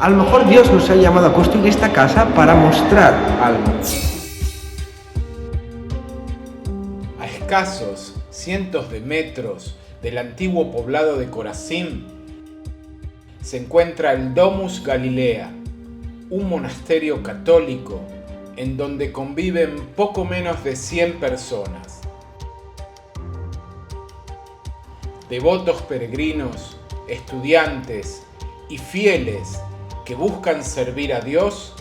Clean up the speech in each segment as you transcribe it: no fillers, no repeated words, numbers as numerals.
A lo mejor Dios nos ha llamado a construir esta casa para mostrar algo. A escasos cientos de metros del antiguo poblado de Corazín se encuentra el Domus Galilea, un monasterio católico en donde conviven poco menos de 100 personas. Devotos peregrinos, estudiantes y fieles que buscan servir a Dios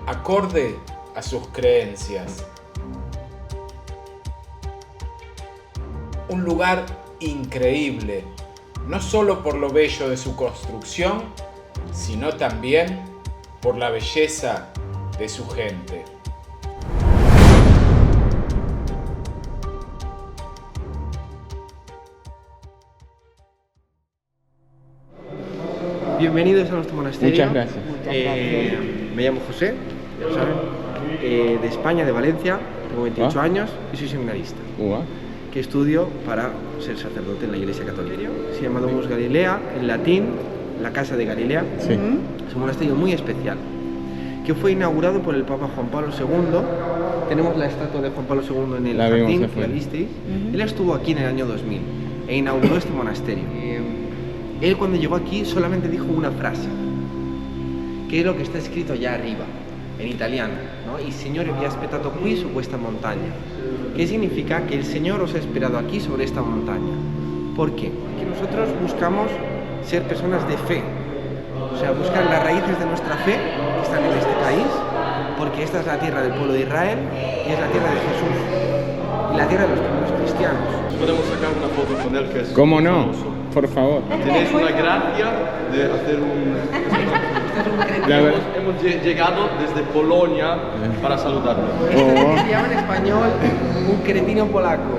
acorde a sus creencias. Un lugar increíble, no solo por lo bello de su construcción, sino también por la belleza de su gente. Bienvenidos a nuestro monasterio. Muchas gracias. Me llamo José, ya lo saben, de España, de Valencia, tengo 28 años y soy seminarista, que estudio para ser sacerdote en la Iglesia Católica. Se llama Domus Galilea, en latín, la Casa de Galilea. Sí. Es un monasterio muy especial, que fue inaugurado por el Papa Juan Pablo II. Tenemos la estatua de Juan Pablo II en el jardín, que la visteis. Él estuvo aquí en el año 2000 e inauguró este monasterio. Él cuando llegó aquí solamente dijo una frase, que es lo que está escrito allá arriba, en italiano, ¿no? Il Signore vi ha aspettato qui su questa montagna, que significa que el Señor os ha esperado aquí sobre esta montaña. ¿Por qué? Porque nosotros buscamos ser personas de fe, o sea, buscar las raíces de nuestra fe que están en este país, porque esta es la tierra del pueblo de Israel y es la tierra de Jesús y la tierra de los primeros cristianos. Podemos sacar una foto con él, que es ¿Cómo no? famoso. Por favor. Tenéis una gracia de hacer un... hemos llegado desde Polonia para saludarlo. Se llama en español un cretino polaco.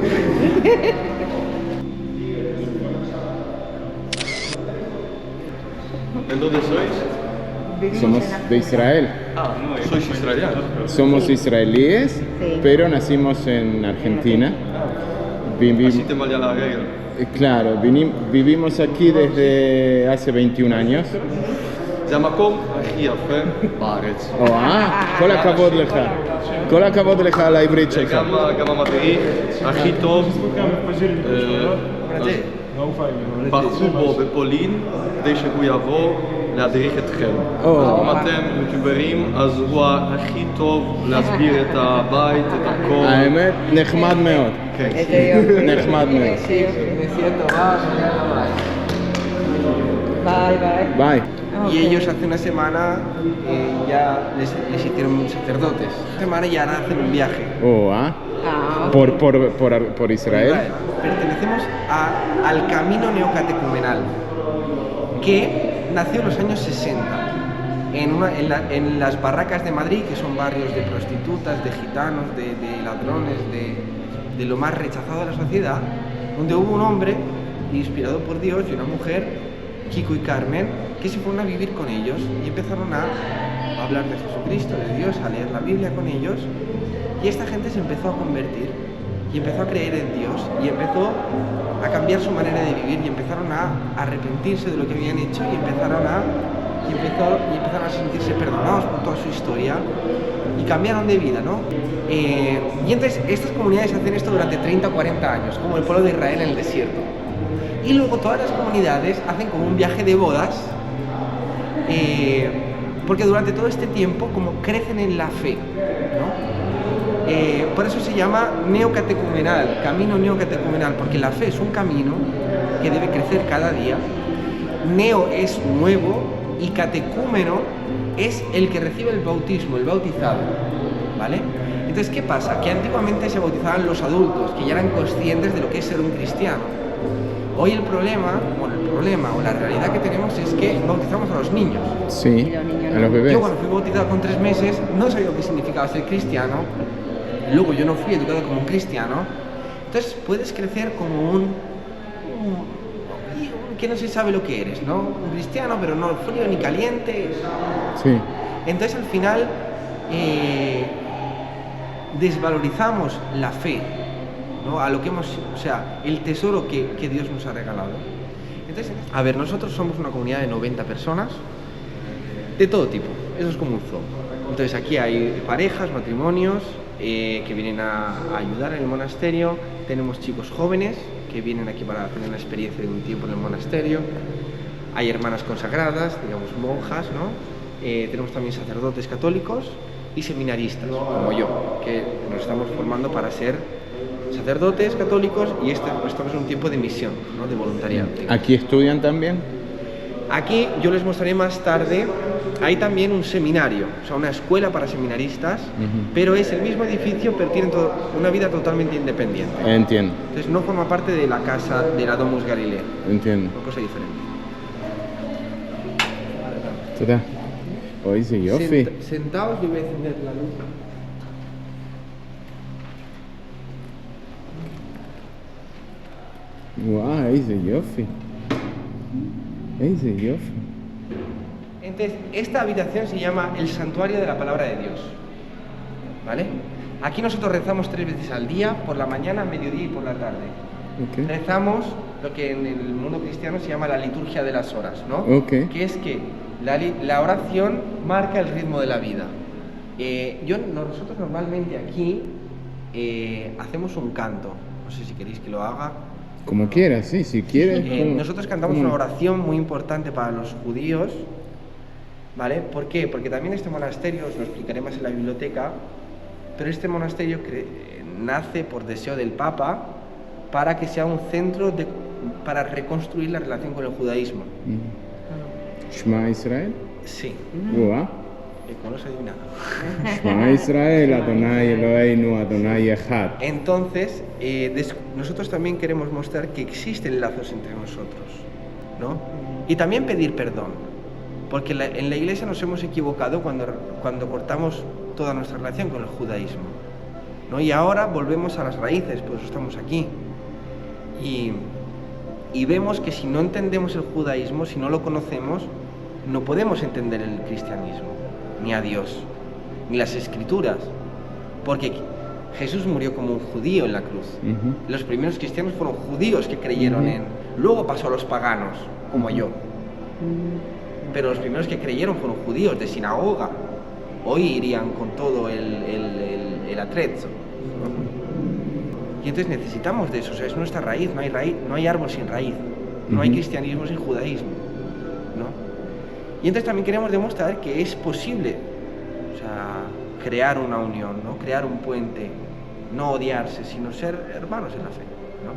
¿En dónde sois? Somos de Israel. Sois israelianos. Somos israelíes, pero nacimos en Argentina. Así te vale la regla. Claro, vivimos aquí desde hace 21 años. זה המקום הכי יפה בארץ. כל הכבוד לך. כל הכבוד לך על העברית שלך. גם המדריך הכי טוב בחרו בו בפולין כדי שהוא יבוא להדריך אתכם. אם אתם יוטיוברים אז הוא הכי טוב להסביר את הבית, את הכל. האמת, נחמד מאוד. נחמד מאוד. ביי. Y ellos hace una semana ya les hicieron sacerdotes. Esta semana ya hacen un viaje. Por Israel. Pertenecemos al camino neocatecumenal, que nació en los años 60 en las barracas de Madrid, que son barrios de prostitutas, de gitanos, de ladrones, de lo más rechazado de la sociedad, donde hubo un hombre inspirado por Dios y una mujer, Kiko y Carmen, que se fueron a vivir con ellos y empezaron a hablar de Jesucristo, de Dios, a leer la Biblia con ellos, y esta gente se empezó a convertir y empezó a creer en Dios y empezó a cambiar su manera de vivir y empezaron a arrepentirse de lo que habían hecho y empezaron a sentirse perdonados por toda su historia y cambiaron de vida, ¿no? Y entonces estas comunidades hacen esto durante 30 o 40 años, como el pueblo de Israel en el desierto. Y luego todas las comunidades hacen como un viaje de bodas, porque durante todo este tiempo como crecen en la fe, ¿no? Por eso se llama neocatecumenal, camino neocatecumenal, porque la fe es un camino que debe crecer cada día. Neo es nuevo y catecúmeno es el que recibe el bautismo, el bautizado, ¿vale? Entonces, ¿qué pasa? Que antiguamente se bautizaban los adultos, que ya eran conscientes de lo que es ser un cristiano. Hoy el problema o la realidad que tenemos es que bautizamos a los niños. Sí, a los bebés. Yo cuando fui bautizado con 3 meses no sabía lo que significaba ser cristiano. Luego yo no fui educado como un cristiano. Entonces puedes crecer como que no se sabe lo que eres, ¿no? Un cristiano, pero no frío ni caliente. Sí. Entonces al final desvalorizamos la fe, ¿no? A lo que hemos, o sea, el tesoro que Dios nos ha regalado. Entonces, a ver, nosotros somos una comunidad de 90 personas de todo tipo, eso es como un zoo. Entonces aquí hay parejas, matrimonios que vienen a ayudar en el monasterio, tenemos chicos jóvenes que vienen aquí para tener una experiencia de un tiempo en el monasterio, hay hermanas consagradas, digamos monjas, ¿no? Tenemos también sacerdotes católicos y seminaristas, como yo, que nos estamos formando para ser sacerdotes católicos y estamos en un tiempo de misión, ¿no? De voluntariado. ¿Aquí estudian también? Aquí yo les mostraré más tarde, hay también un seminario, o sea, una escuela para seminaristas, pero es el mismo edificio, pero tienen una vida totalmente independiente. Entiendo. Entonces no forma parte de la casa de la Domus Galilea. Entiendo. Una cosa diferente. תודה. אוי, איזה יופי. Sentaos y voy a encender la luz. וואו, איזה יופי. איזה יופי. Entonces, esta habitación se llama el santuario de la palabra de Dios. ¿Vale? Aquí nosotros rezamos 3 veces al día, por la mañana, mediodía y por la tarde. Okay. Rezamos lo que en el mundo cristiano se llama la liturgia de las horas, ¿no? Okay. Que es que la oración marca el ritmo de la vida. Nosotros normalmente aquí hacemos un canto. No sé si queréis que lo haga. Como quieras, sí, si quieres. Nosotros cantamos una oración muy importante para los judíos, ¿vale? ¿Por qué? Porque también este monasterio, os lo explicaré más en la biblioteca, pero este monasterio nace por deseo del Papa para que sea un centro para reconstruir la relación con el judaísmo. Shema Israel? Sí. וואו. No lo has adivinado. Shema Israel, Adonai Eloheinu, Adonai Echad. Entonces, nosotros también queremos mostrar que existen lazos entre nosotros, ¿no? Y también pedir perdón, porque en la iglesia nos hemos equivocado cuando cortamos toda nuestra relación con el judaísmo, ¿no? Y ahora volvemos a las raíces, por eso estamos aquí. Y vemos que si no entendemos el judaísmo, si no lo conocemos, no podemos entender el cristianismo, ni a Dios, ni las escrituras, porque Jesús murió como un judío en la cruz. Los primeros cristianos fueron judíos que creyeron en... Luego pasó a los paganos, como yo. Pero los primeros que creyeron fueron judíos de sinagoga. Hoy irían con todo el atrezzo. Y entonces necesitamos de eso, o sea, es nuestra raíz, no hay árbol sin raíz, no hay cristianismo sin judaísmo, ¿no? Y entonces también queremos demostrar que es posible, o sea, crear una unión, ¿no? Crear un puente, no odiarse, sino ser hermanos en la fe, ¿no?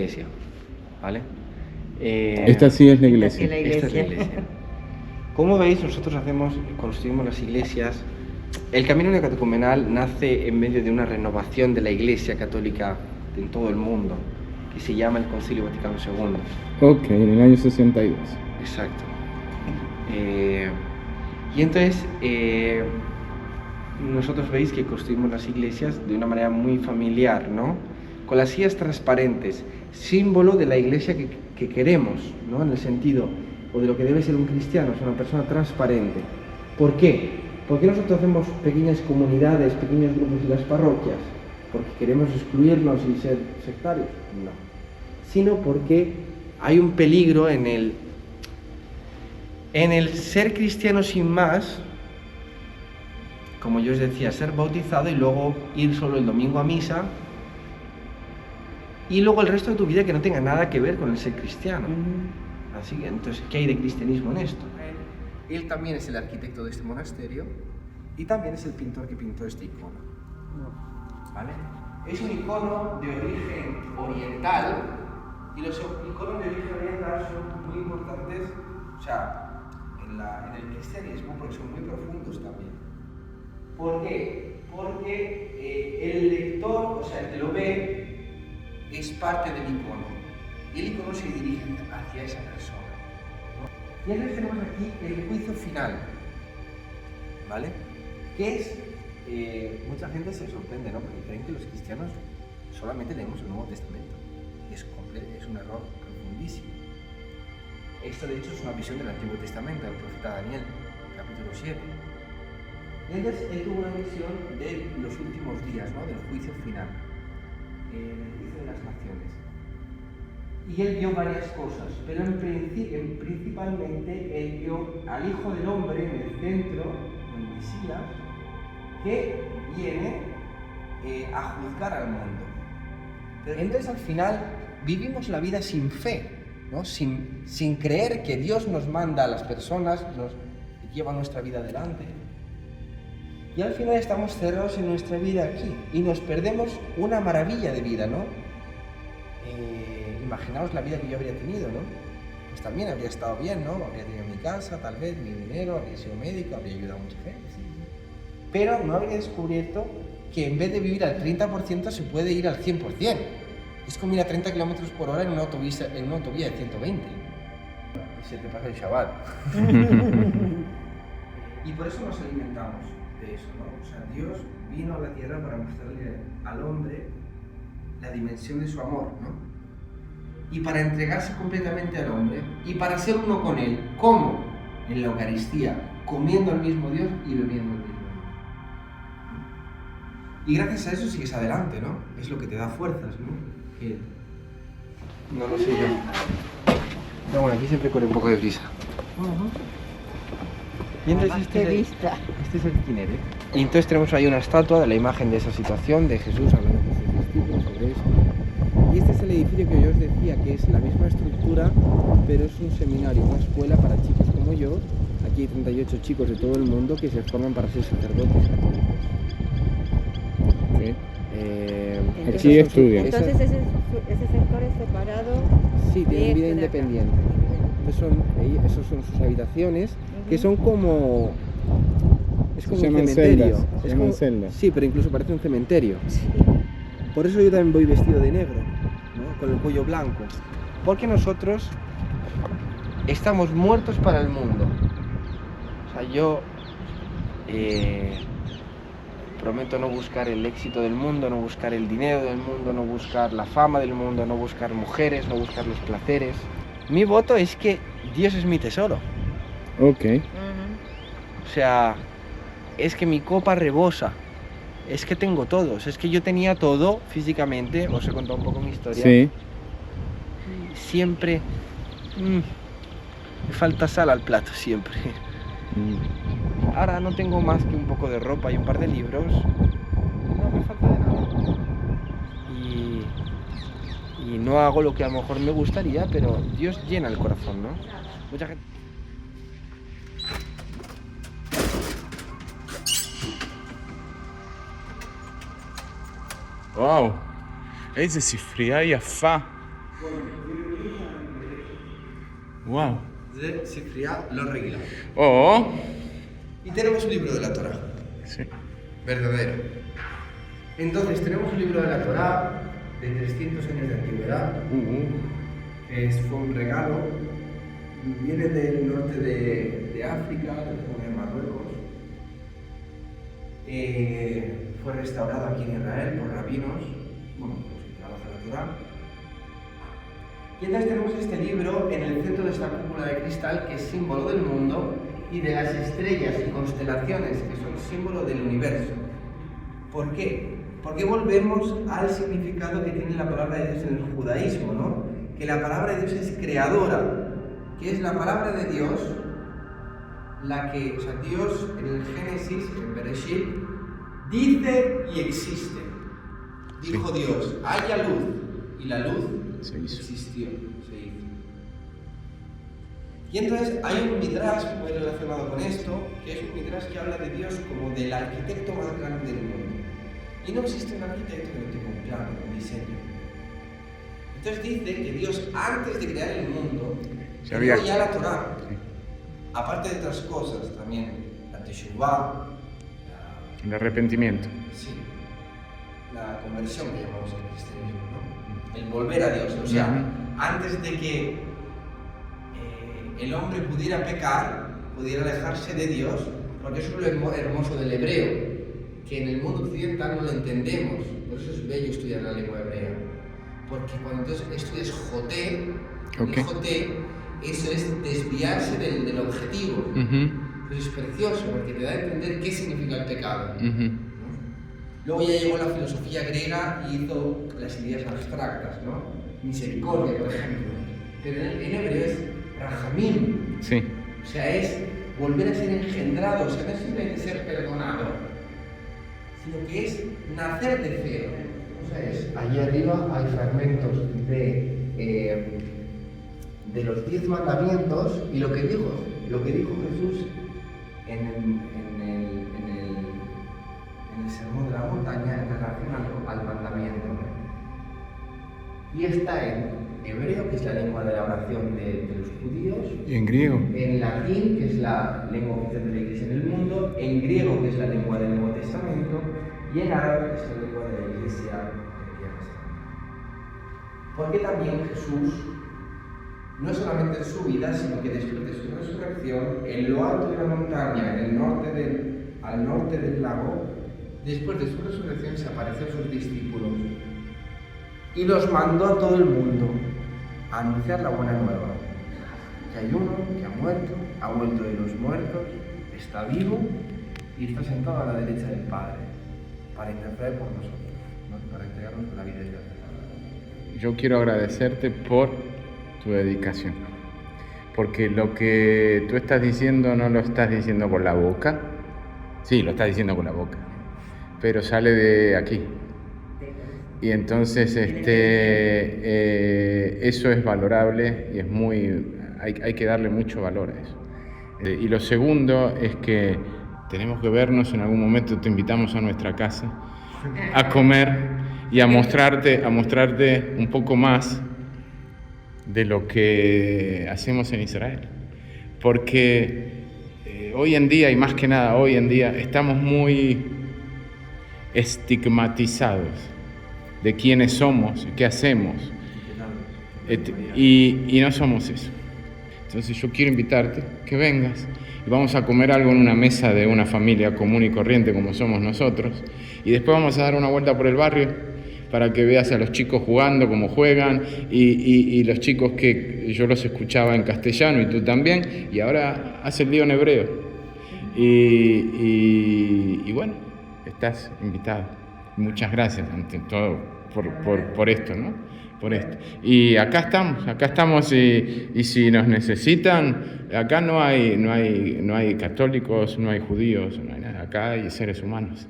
iglesia, ¿vale? Esta sí es la iglesia. Esta es la iglesia. Como veis, nosotros construimos las iglesias. El camino neocatecumenal nace en medio de una renovación de la iglesia católica en todo el mundo, que se llama el Concilio Vaticano II. Ok, en el año 62. Exacto. Y entonces, nosotros veis que construimos las iglesias de una manera muy familiar, ¿no? Con las sillas transparentes, símbolo de la iglesia que queremos, ¿no? En el sentido, o de lo que debe ser un cristiano, es una persona transparente. ¿Por qué? ¿Por qué nosotros hacemos pequeñas comunidades, pequeños grupos en las parroquias? ¿Porque queremos excluirnos y ser sectarios? No. Sino porque hay un peligro en el ser cristiano sin más, como yo os decía, ser bautizado y luego ir solo el domingo a misa, y luego el resto de tu vida que no tenga nada que ver con el ser cristiano. Así que, entonces, ¿qué hay de cristianismo en esto? Él también es el arquitecto de este monasterio y también es el pintor que pintó este icono. ¿Vale? Es un icono de origen oriental, y los iconos de origen oriental son muy importantes, o sea, en el cristianismo, porque son muy profundos también. ¿Por qué? Porque el lector, o sea, el que lo ve, es parte del icono, y el icono se dirige hacia esa persona. Y entonces tenemos aquí el juicio final, ¿vale? Que es, mucha gente se sorprende, ¿no? Porque creen que los cristianos solamente leemos el Nuevo Testamento. Es un error profundísimo. Esto de hecho es una visión del Antiguo Testamento, del profeta Daniel, capítulo 7. Y entonces él tuvo una visión de los últimos días, ¿no? Del juicio final, del juicio de las naciones. Y él vio varias cosas, pero principalmente él vio al Hijo del Hombre en el centro, el Mesías, que viene a juzgar al mundo. Pero entonces al final vivimos la vida sin fe, ¿no? Sin creer que Dios nos manda a las personas, nos lleva nuestra vida adelante. Y al final estamos cerrados en nuestra vida aquí y nos perdemos una maravilla de vida, ¿no? Imaginaos la vida que yo habría tenido, ¿no? Pues también habría estado bien, ¿no? Habría tenido mi casa, tal vez, mi dinero, habría sido médico, habría ayudado a mucha gente, sí. Pero no habría descubierto que en vez de vivir al 30% se puede ir al 100%. Es como ir a 30 km por hora en una autovía de 120. Y se te pasa el Shabbat. Y por eso nos alimentamos de eso, ¿no? O sea, Dios vino a la tierra para mostrarle al hombre la dimensión de su amor, ¿no? Y para entregarse completamente al hombre y para ser uno con él. ¿Cómo? En la Eucaristía, comiendo al mismo Dios y bebiendo al mismo Dios. Y gracias a eso sigues adelante, ¿no? Es lo que te da fuerzas, ¿no? Que no lo sé yo. Pero bueno, aquí siempre corre un poco de brisa. Y entonces este es el itinere. Y entonces tenemos ahí una estatua de la imagen de esa situación, de Jesús hablando con sus discípulos sobre esto. Y este es el edificio que yo os decía, que es la misma estructura, pero es un seminario, una escuela para chicos como yo. Aquí hay 38 chicos de todo el mundo que se forman para ser sacerdotes católicos. Okay. Aquí estudian. Entonces ese sector es separado. Sí, tienen vida independiente. Esas son sus habitaciones, que son como... Es como un cementerio. Se llaman celdas. Sí, pero incluso parece un cementerio. Sí. Por eso yo también voy vestido de negro, ¿no? Con el cuello blanco. Porque nosotros estamos muertos para el mundo. O sea, yo prometo no buscar el éxito del mundo, no buscar el dinero del mundo, no buscar la fama del mundo, no buscar mujeres, no buscar los placeres. Mi voto es que Dios es mi tesoro. Ok. O sea, es que mi copa rebosa. Es que tengo todo. Es que yo tenía todo físicamente. Os he contado un poco mi historia. Sí. Siempre me falta sal al plato, siempre. Ahora no tengo más que un poco de ropa y un par de libros. No me falta de nada. Y no hago lo que a lo mejor me gustaría, pero Dios llena el corazón, ¿no? Mucha gente... וואו, איזה ספרייה יפה. Wow. de Sifriá Lorreguila. Oh. Y tenemos un libro de la Torá, Sí. verdadero. Entonces tenemos un libro de la Torá de 300 años de antigüedad, fue un regalo, viene del norte de África, de Marruecos, fue restaurado aquí en Israel por rabinos, bueno, los que trabajan la Torá. Y entonces tenemos este libro en el centro de esta cúpula de cristal que es símbolo del mundo y de las estrellas y constelaciones que son símbolo del universo. ¿Por qué? Porque volvemos al significado que tiene la palabra de Dios en el judaísmo, ¿no? Que la palabra de Dios es creadora, que es la palabra de Dios, la que, o sea, Dios en el Génesis, en Bereshit, dice y existe. Dijo Dios, haya luz, y la luz existió, se hizo. Y entonces hay un midrash muy relacionado con esto, que es un midrash que habla de Dios como del arquitecto más grande del mundo. Y no existe un arquitecto que no tenga un plano, un diseño. Entonces dice que Dios, antes de crear el mundo, creó ya la Torá. Sí. Aparte de otras cosas, también la Teshuvah, el arrepentimiento. Sí, la conversión que llamamos el cristianismo, ¿no? El volver a Dios. O sea, antes de que el hombre pudiera pecar, pudiera alejarse de Dios, porque eso es lo hermoso del hebreo, que en el mundo occidental no lo entendemos. Por eso es bello estudiar la lengua hebrea, porque cuando entonces estudias Joté, Joté, eso es desviarse del objetivo. Pues es precioso porque te da a entender qué significa el pecado. ¿No? Luego ya llegó la filosofía griega y hizo las ideas abstractas, ¿no? Misericordia, por ejemplo. Pero en hebreo es Rahamim. Sí. O sea, es volver a ser engendrado, o sea, no es simplemente ser perdonado, sino que es nacer de cero. O sea, allí arriba hay fragmentos de los 10 mandamientos y lo que dijo Jesús en el sermón de la montaña en relación al mandamiento. Y está en hebreo, que es la lengua de la oración de los judíos, y en griego, en latín, que es la lengua oficial de la Iglesia en el mundo, en griego, que es la lengua del Nuevo Testamento, y en árabe, que es la lengua de la Iglesia cristiana. Porque también Jesús, no solamente en su vida, sino que después de su resurrección, en lo alto de la montaña, al norte del lago, después de su resurrección se apareció a sus discípulos y los mandó a todo el mundo a anunciar la buena nueva. Que hay uno que ha muerto, ha vuelto de los muertos, está vivo y está sentado a la derecha del Padre para interceder por nosotros, ¿no? Para entregarnos la vida eterna. Yo quiero agradecerte por tu dedicación, porque lo que tú estás diciendo no lo estás diciendo con la boca, sí, lo estás diciendo con la boca, pero sale de aquí, y entonces eso es valorable y es hay que darle mucho valor a eso. Y lo segundo es que tenemos que vernos en algún momento, te invitamos a nuestra casa a comer y a mostrarte un poco más de lo que hacemos en Israel, porque hoy en día, y más que nada hoy en día, estamos muy estigmatizados de quiénes somos, qué hacemos, y no somos eso. Entonces yo quiero invitarte que vengas y vamos a comer algo en una mesa de una familia común y corriente como somos nosotros, y después vamos a dar una vuelta por el barrio para que veas a los chicos jugando, cómo juegan, y los chicos que yo los escuchaba en castellano y tú también, y ahora hace el lío en hebreo. Y bueno, estás invitado. Muchas gracias ante todo por esto, ¿no? Por esto. Y acá estamos y si nos necesitan, acá no hay católicos, no hay judíos, no hay nada, acá hay seres humanos.